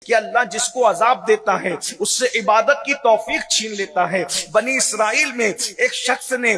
कि अल्लाह जिसको अजाब देता है उससे इबादत की तौफीक छीन लेता है। बनी इसराइल में एक शख्स ने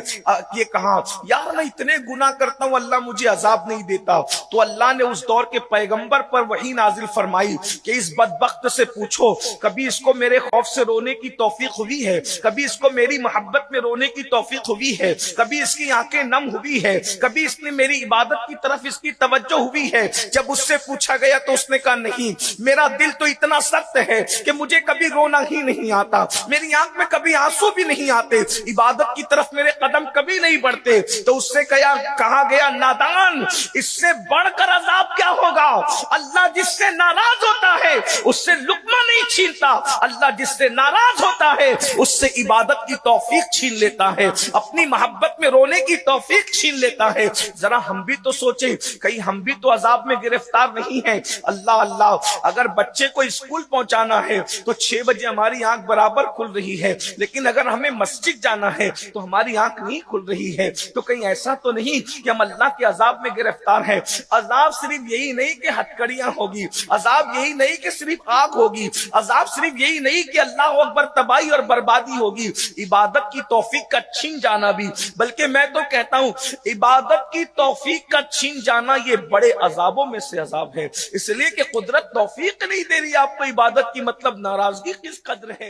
ये कहा, यार मैं इतने गुनाह करता हूं, अल्लाह मुझे अजाब नहीं देता। तो अल्लाह ने उस दौर के पैगंबर पर वही नाजिल फरमाई कि इस बदबख्त से पूछो, कभी इसको मेरे खौफ से रोने की तौफीक हुई है? कभी इसको मेरी मोहब्बत में रोने की तौफीक हुई है? कभी इसकी आंखें नम हुई है? कभी इसने मेरी इबादत की तरफ इसकी तवज्जो हुई है? जब उससे पूछा गया तो उसने कहा, नहीं, मेरा दिल तो इतना सख्त है कि मुझे कभी रोना ही नहीं आता, मेरी आंख में कभी आंसू भी नहीं आते, इबादत की तरफ मेरे कदम कभी नहीं बढ़ते। तो उससे कहा गया, नादान, इससे बढ़कर अजाब क्या होगा? अल्लाह जिससे नाराज होता है उससे लुक्मा नहीं छीनता, अल्लाह जिससे नाराज होता है उससे इबादत की तौफीक छीन लेता है, अपनी मोहब्बत में रोने की तौफीक छीन लेता है। जरा हम भी तो सोचें, कहीं हम भी तो अजाब में गिरफ्तार नहीं है। अल्लाह अल्लाह, अगर बच्चे को स्कूल पहुंचाना है तो 6 बजे हमारी आंख बराबर खुल रही है, लेकिन अगर हमें मस्जिद जाना है तो हमारी आंख नहीं खुल रही है। तो कहीं ऐसा तो नहीं कि हम अल्लाह के अजाब में गिरफ्तार हैं? अजाब सिर्फ यही नहीं कि हथकड़ियां होगी, अजाब यही नहीं कि सिर्फ आग होगी, अजाब सिर्फ यही नहीं कि अल्लाह अकबर तबाही और बर्बादी होगी, इबादत की तौफीक का छीन जाना भी। बल्कि मैं तो कहता हूं, इबादत की तौफीक का छीन जाना ये बड़े अजाबों में से अजाब है, इसलिए कि कुदरत तौफीक नहीं दे रही आपको इबादत की, मतलब नाराजगी किस कदर है।